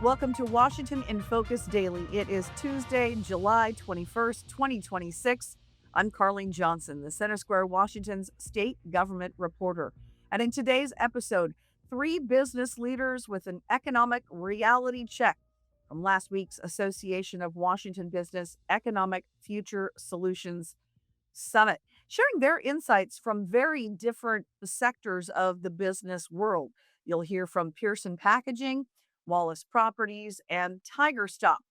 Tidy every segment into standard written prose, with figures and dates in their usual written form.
Welcome to Washington in Focus Daily. It is Tuesday, July 21st, 2026. I'm Carlene Johnson, the Center Square Washington's state government reporter. And in today's episode, three business leaders with an economic reality check from last week's Association of Washington Business Economic Future Solutions Summit, sharing their insights from very different sectors of the business world. You'll hear from Pearson Packaging, Wallace Properties, and Tiger Stop.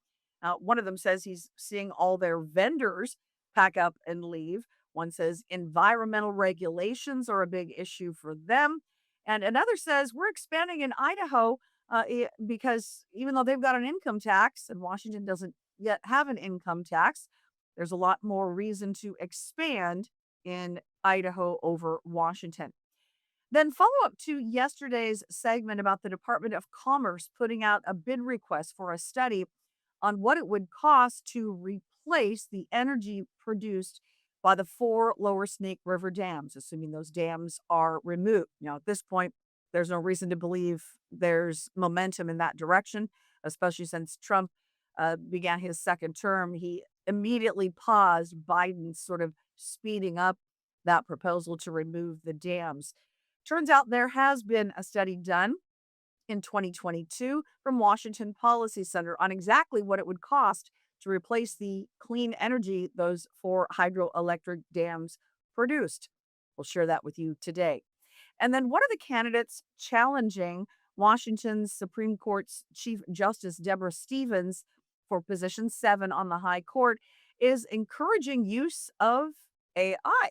One of them says he's seeing all their vendors pack up and leave. One says environmental regulations are a big issue for them. And another says we're expanding in Idaho because even though they've got an income tax and Washington doesn't yet have an income tax, there's a lot more reason to expand in Idaho over Washington. Then follow up to yesterday's segment about the Department of Commerce putting out a bid request for a study on what it would cost to replace the energy produced by the four lower Snake River dams, assuming those dams are removed. Now, at this point, there's no reason to believe there's momentum in that direction, especially since Trump began his second term. He immediately paused Biden's sort of speeding up that proposal to remove the dams. Turns out there has been a study done in 2022 from Washington Policy Center on exactly what it would cost to replace the clean energy those four hydroelectric dams produced. We'll share that with you today. And then one of the candidates challenging Washington's Supreme Court's Chief Justice Deborah Stevens for position 7 on the High Court is encouraging use of AI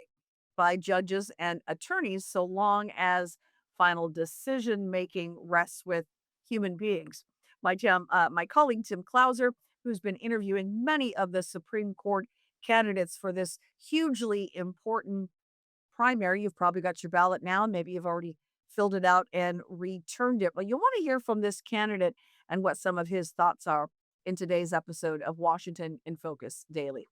by judges and attorneys so long as final decision making rests with human beings. My colleague Tim Clauser, who's been interviewing many of the Supreme Court candidates for this hugely important primary, you've probably got your ballot now, and maybe you've already filled it out and returned it. But you'll want to hear from this candidate and what some of his thoughts are in today's episode of Washington in Focus Daily.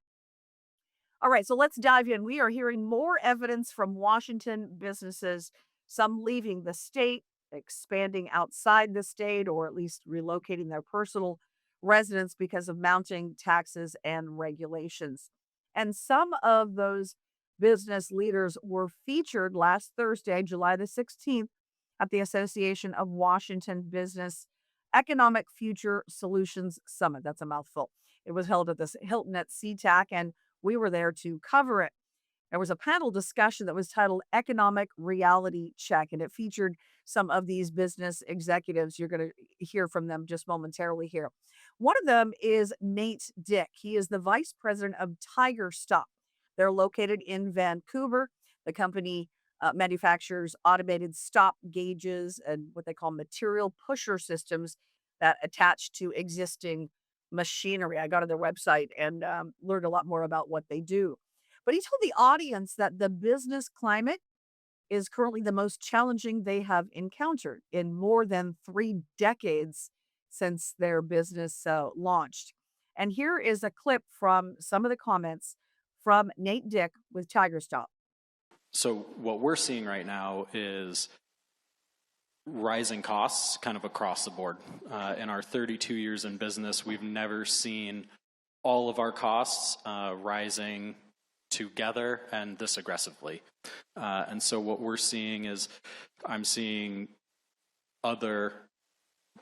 All right, so let's dive in. We are hearing more evidence from Washington businesses, some leaving the state, expanding outside the state, or at least relocating their personal residence because of mounting taxes and regulations. And some of those business leaders were featured last Thursday, July the 16th, at the Association of Washington Business Economic Future Solutions Summit. That's a mouthful. It was held at the Hilton at SeaTac, and we were there to cover it. There was a panel discussion that was titled Economic Reality Check, and it featured some of these business executives. You're going to hear from them just momentarily here. One of them is Nate Dick. He is the vice president of Tiger Stop. They're located in Vancouver. The company manufactures automated stop gauges and what they call material pusher systems that attach to existing machinery. I got on their website and learned a lot more about what they do. But he told the audience that the business climate is currently the most challenging they have encountered in more than 3 decades since their business launched. And here is a clip from some of the comments from Nate Dick with Tiger Stop. So what we're seeing right now is rising costs kind of across the board. In our 32 years in business, we've never seen all of our costs rising together and this aggressively. And so what we're seeing is I'm seeing other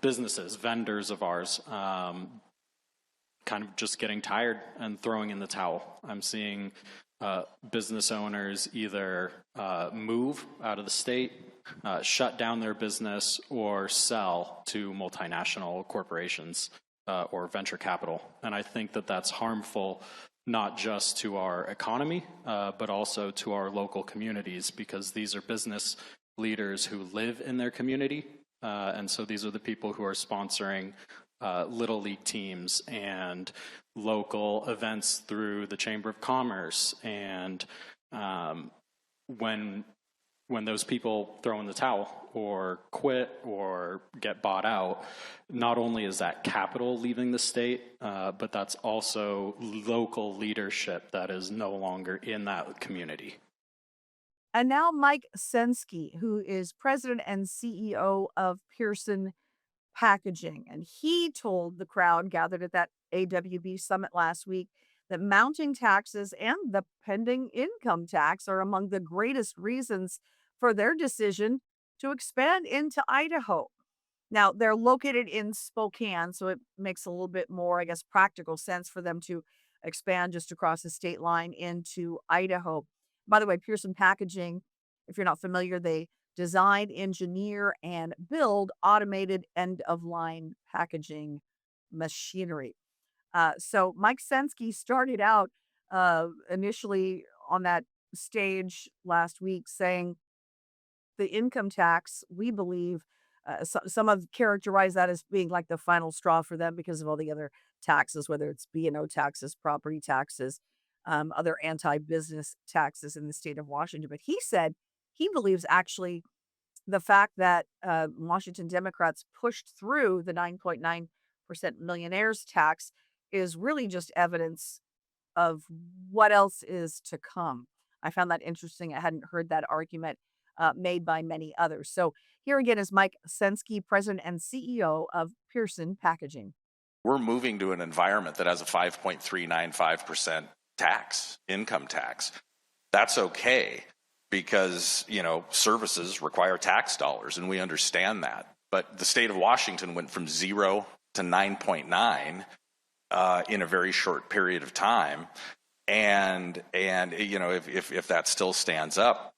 businesses, vendors of ours, kind of just getting tired and throwing in the towel. I'm seeing business owners either move out of the state, shut down their business, or sell to multinational corporations or venture capital. And I think that that's harmful not just to our economy, but also to our local communities, because these are business leaders who live in their community. And so these are the people who are sponsoring Little League teams and local events through the Chamber of Commerce. And when those people throw in the towel or quit or get bought out, not only is that capital leaving the state, but that's also local leadership that is no longer in that community. And now Mike Sensky, who is president and CEO of Pearson packaging. And he told the crowd gathered at that AWB summit last week that mounting taxes and the pending income tax are among the greatest reasons for their decision to expand into Idaho. Now, they're located in Spokane, so it makes a little bit more, I guess, practical sense for them to expand just across the state line into Idaho. By the way, Pearson Packaging, if you're not familiar, they design, engineer, and build automated end of line packaging machinery. So Mike Sensky started out initially on that stage last week saying the income tax, we believe, some have characterized that as being like the final straw for them because of all the other taxes, whether it's B&O taxes, property taxes, other anti-business taxes in the state of Washington. But he said he believes actually the fact that Washington Democrats pushed through the 9.9% millionaires tax is really just evidence of what else is to come. I found that interesting. I hadn't heard that argument made by many others. So here again is Mike Sensky, President and CEO of Pearson Packaging. We're moving to an environment that has a 5.395% income tax. That's okay because, services require tax dollars, and we understand that. But the state of Washington went from 0 to 9.9 in a very short period of time. And if that still stands up,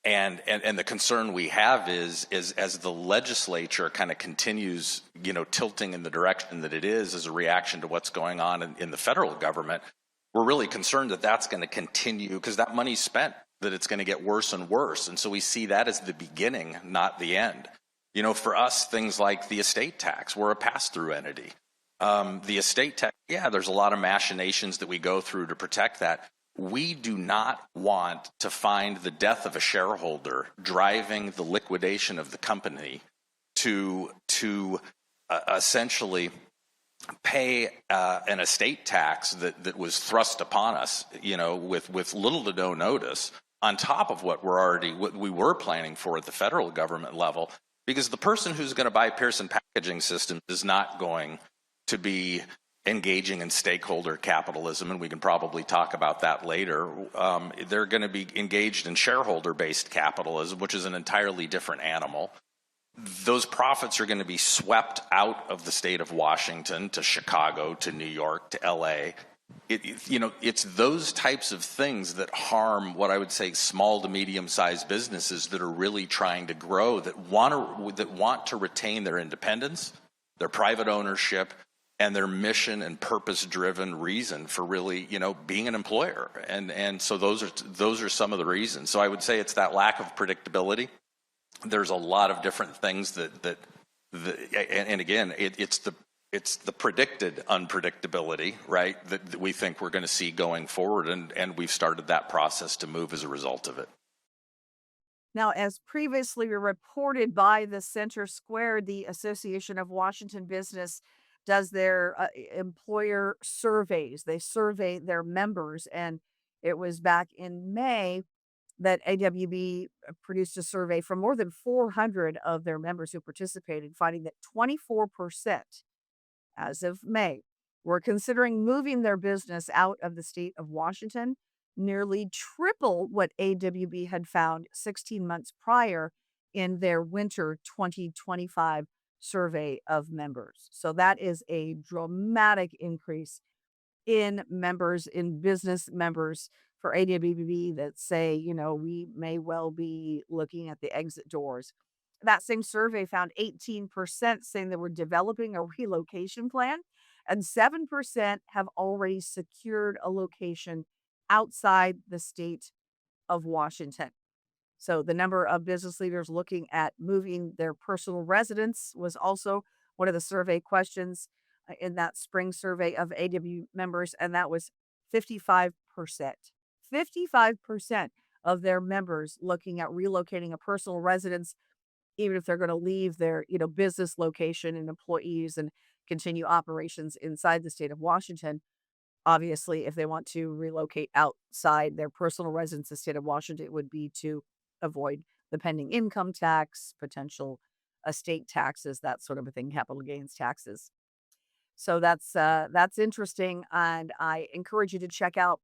and the concern we have is as the legislature kind of continues, tilting in the direction that it is as a reaction to what's going on in the federal government, we're really concerned that that's going to continue because that money's spent, that it's going to get worse and worse. And so we see that as the beginning, not the end. For us, things like the estate tax, we're a pass-through entity. The estate tax, there's a lot of machinations that we go through to protect that. We do not want to find the death of a shareholder driving the liquidation of the company to essentially pay an estate tax that was thrust upon us, with little to no notice, on top of what we were planning for at the federal government level, because the person who's going to buy Pearson Packaging Systems is not going to be engaging in stakeholder capitalism, and we can probably talk about that later. They're going to be engaged in shareholder-based capitalism, which is an entirely different animal. Those profits are going to be swept out of the state of Washington to Chicago, to New York, to LA. It's those types of things that harm what I would say small to medium-sized businesses that are really trying to grow, that want to retain their independence, their private ownership, and their mission and purpose-driven reason for really, being an employer. And so those are some of the reasons. So I would say it's that lack of predictability. There's a lot of different things and again, it's the predicted unpredictability, right, that we think we're going to see going forward, and we've started that process to move as a result of it. Now, as previously reported by the Center Square, the Association of Washington Business does their employer surveys. They survey their members, and it was back in May that AWB produced a survey from more than 400 of their members who participated, finding that 24% as of May were considering moving their business out of the state of Washington, nearly triple what AWB had found 16 months prior in their winter 2025 survey of members. So that is a dramatic increase in members, in business members for AWB that say, we may well be looking at the exit doors. That same survey found 18% saying they were developing a relocation plan, and 7% have already secured a location outside the state of Washington. So the number of business leaders looking at moving their personal residence was also one of the survey questions in that spring survey of AW members, and that was 55%. 55% of their members looking at relocating a personal residence, even if they're going to leave their, business location and employees and continue operations inside the state of Washington. Obviously, if they want to relocate outside their personal residence, the state of Washington, it would be to avoid the pending income tax, potential estate taxes, that sort of a thing, capital gains taxes. So that's interesting, and I encourage you to check out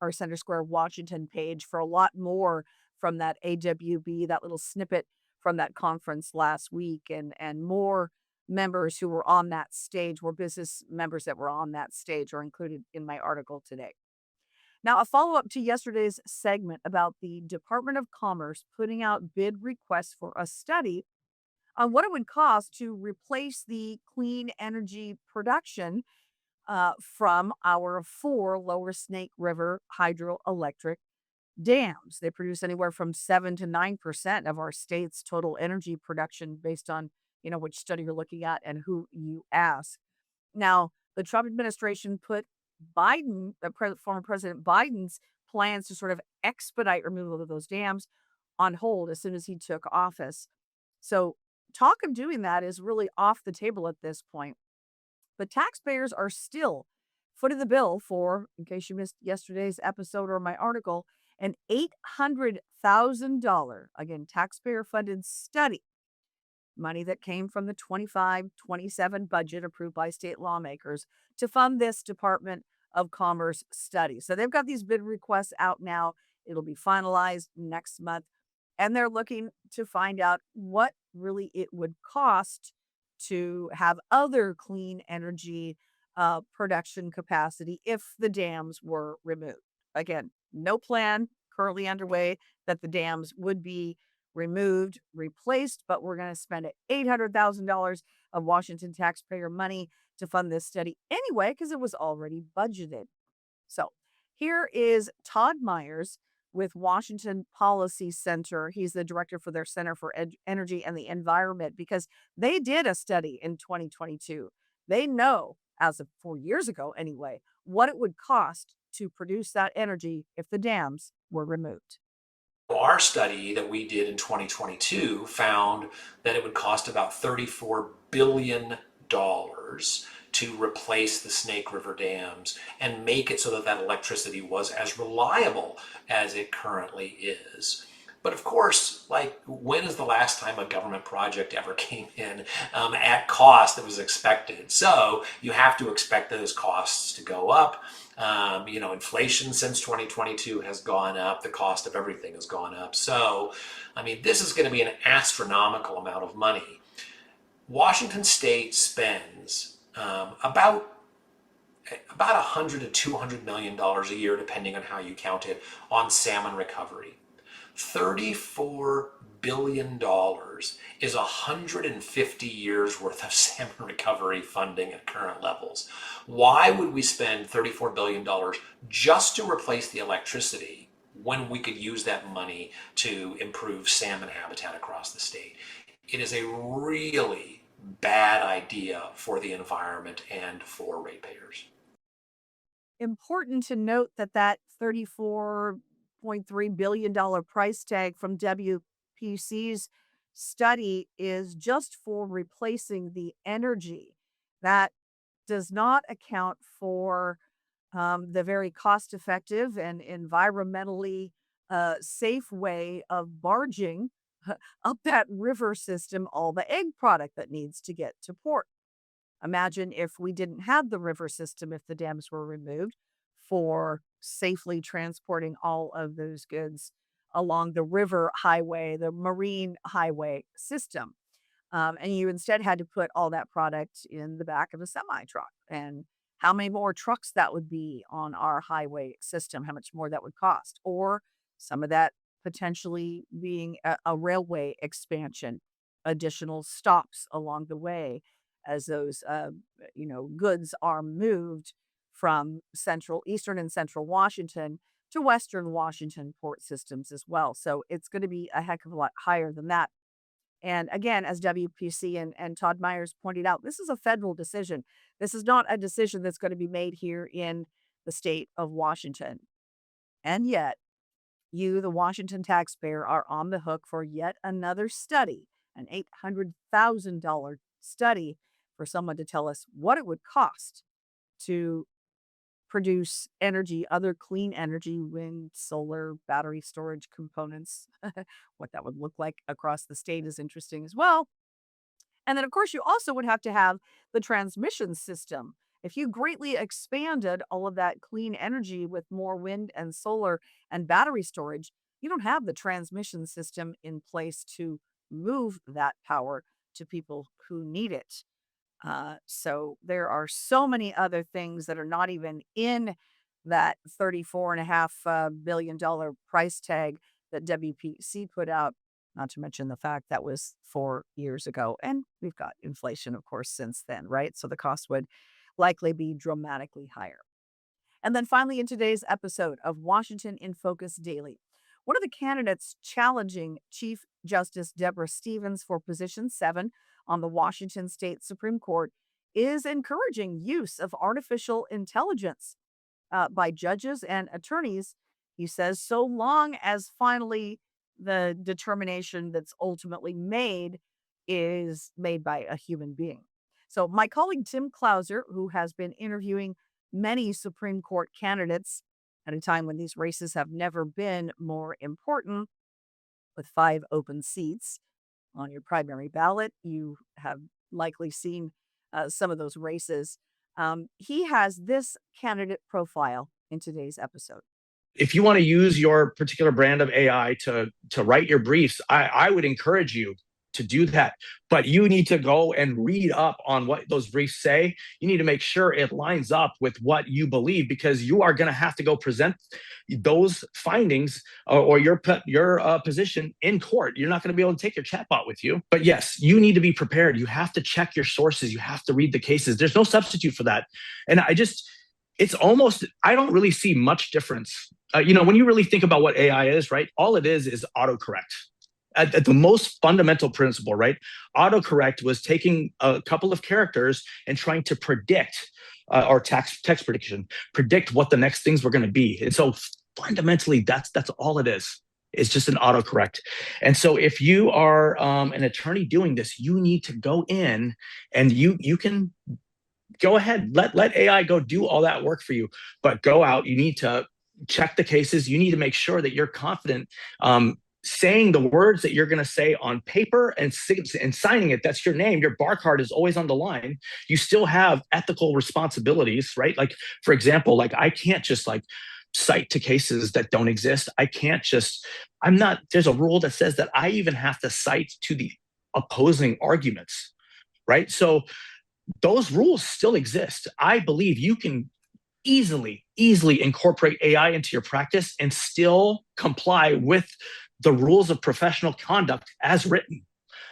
our Center Square Washington page for a lot more from that AWB, that little snippet from that conference last week, and more members who were on that stage, more business members that were on that stage are included in my article today. Now, a follow up to yesterday's segment about the Department of Commerce putting out bid requests for a study on what it would cost to replace the clean energy production from our four Lower Snake River hydroelectric dams. They produce anywhere from 7 to 9% of our state's total energy production based on, which study you're looking at and who you ask. Now, the Trump administration put former President Biden's plans to sort of expedite removal of those dams on hold as soon as he took office. So, talk of doing that is really off the table at this point. But taxpayers are still footing the bill for, in case you missed yesterday's episode or my article, an $800,000, again, taxpayer funded study, money that came from the 25-27 budget approved by state lawmakers to fund this Department of Commerce study. So they've got these bid requests out now. It'll be finalized next month. And they're looking to find out what really it would cost to have other clean energy production capacity if the dams were removed. Again, no plan currently underway that the dams would be removed, replaced, but we're going to spend $800,000 of Washington taxpayer money to fund this study anyway, because it was already budgeted. So here is Todd Myers with Washington Policy Center. He's the director for their Center for Energy and the Environment, because they did a study in 2022. They know, as of 4 years ago anyway, what it would cost to produce that energy if the dams were removed. Our study that we did in 2022 found that it would cost about $34 billion to replace the Snake River dams and make it so that that electricity was as reliable as it currently is. But of course, like, when is the last time a government project ever came in at cost that was expected? So you have to expect those costs to go up. Inflation since 2022 has gone up. The cost of everything has gone up. So, this is going to be an astronomical amount of money. Washington State spends about $100 to $200 million a year, depending on how you count it, on salmon recovery. $34 billion is 150 years worth of salmon recovery funding at current levels. Why would we spend $34 billion just to replace the electricity when we could use that money to improve salmon habitat across the state? It is a really bad idea for the environment and for ratepayers. Important to note that $34.3 billion price tag from WPC's study is just for replacing the energy. That does not account for the very cost effective and environmentally safe way of barging up that river system all the egg product that needs to get to port. Imagine if we didn't have the river system, if the dams were removed, for safely transporting all of those goods along the river highway, the marine highway system. And you instead had to put all that product in the back of a semi truck. And how many more trucks that would be on our highway system, how much more that would cost, or some of that potentially being a railway expansion, additional stops along the way as those goods are moved from eastern and central Washington to western Washington port systems as well. So it's going to be a heck of a lot higher than that. And again, as WPC and Todd Myers pointed out, this is a federal decision. This is not a decision that's going to be made here in the state of Washington. And yet, you, the Washington taxpayer, are on the hook for yet another study, an $800,000 study for someone to tell us what it would cost to produce energy, other clean energy, wind, solar, battery storage components. What that would look like across the state is interesting as well. And then, of course, you also would have to have the transmission system. If you greatly expanded all of that clean energy with more wind and solar and battery storage, you don't have the transmission system in place to move that power to people who need it. So there are so many other things that are not even in that $34.5 billion price tag that WPC put out, not to mention the fact that was 4 years ago. And we've got inflation, of course, since then, right? So the cost would likely be dramatically higher. And then finally, in today's episode of Washington in Focus Daily, one of the candidates challenging Chief Justice Deborah Stevens for position 7 on the Washington State Supreme Court is encouraging use of artificial intelligence by judges and attorneys. He says, so long as finally the determination that's ultimately made is made by a human being. So, my colleague Tim Clauser, who has been interviewing many Supreme Court candidates at a time when these races have never been more important, with 5 open seats on your primary ballot, you have likely seen some of those races. He has this candidate profile in today's episode. If you want to use your particular brand of AI to write your briefs, I would encourage you to do that. But you need to go and read up on what those briefs say. You need to make sure it lines up with what you believe, because you are going to have to go present those findings or your position in court. You're not going to be able to take your chatbot with you. But yes, you need to be prepared. You have to check your sources. You have to read the cases. There's no substitute for that. And it's almost, I don't really see much difference. When you really think about what AI is, right? All it is autocorrect. At the most fundamental principle, right? Autocorrect was taking a couple of characters and trying to predict, or text prediction, predict what the next things were going to be. And so fundamentally, that's all it is. It's just an autocorrect. And so if you are an attorney doing this, you need to go in and you can go ahead, let AI go do all that work for you, but go out. You need to check the cases. You need to make sure that you're confident saying the words that you're going to say on paper and signing it. That's your name. Your bar card is always on the line. You still have ethical responsibilities, right? Like, for example, like I can't just cite to cases that don't exist. There's a rule that says that I even have to cite to the opposing arguments, right? So those rules still exist. I believe you can easily incorporate AI into your practice and still comply with the rules of professional conduct as written.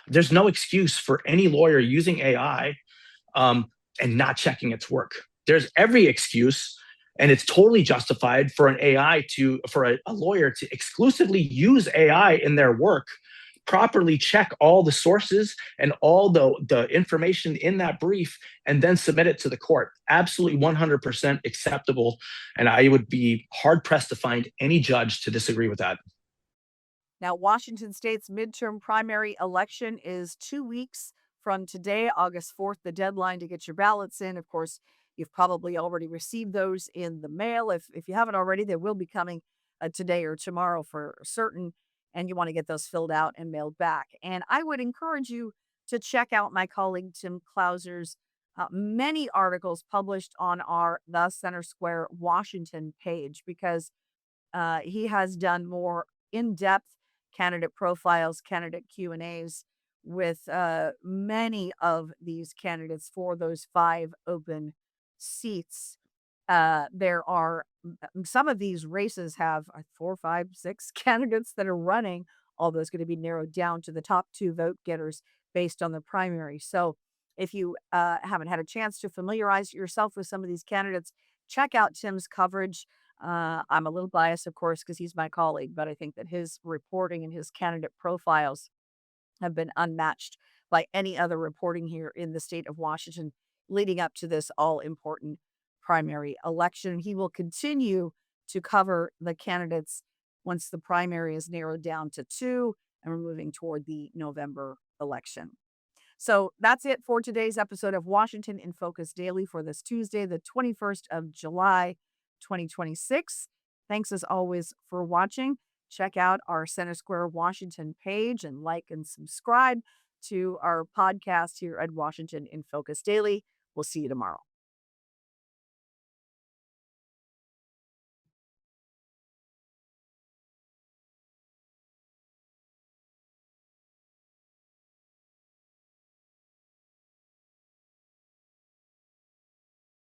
There's no excuse for any lawyer using AI and not checking its work. There's every excuse, and it's totally justified for a lawyer to exclusively use AI in their work, properly check all the sources and all the information in that brief, and then submit it to the court. Absolutely 100% acceptable. And I would be hard pressed to find any judge to disagree with that. Now, Washington State's midterm primary election is 2 weeks from today, August 4th, the deadline to get your ballots in. Of course, you've probably already received those in the mail. If you haven't already, they will be coming today or tomorrow for certain, and you want to get those filled out and mailed back. And I would encourage you to check out my colleague Tim Clauser's many articles published on our The Center Square Washington page, because he has done more in-depth candidate profiles, candidate Q&As with many of these candidates for those 5 open seats. There are some of these races have 4, 5, 6 candidates that are running. All those going to be narrowed down to the top 2 vote getters based on the primary. So if you haven't had a chance to familiarize yourself with some of these candidates, check out Tim's coverage. I'm a little biased, of course, because he's my colleague, but I think that his reporting and his candidate profiles have been unmatched by any other reporting here in the state of Washington leading up to this all important primary election. He will continue to cover the candidates once the primary is narrowed down to 2 and we're moving toward the November election. So that's it for today's episode of Washington in Focus Daily for this Tuesday, the 21st of July, 2026. Thanks as always for watching. Check out our Center Square Washington page and like and subscribe to our podcast here at Washington in Focus Daily. We'll see you tomorrow.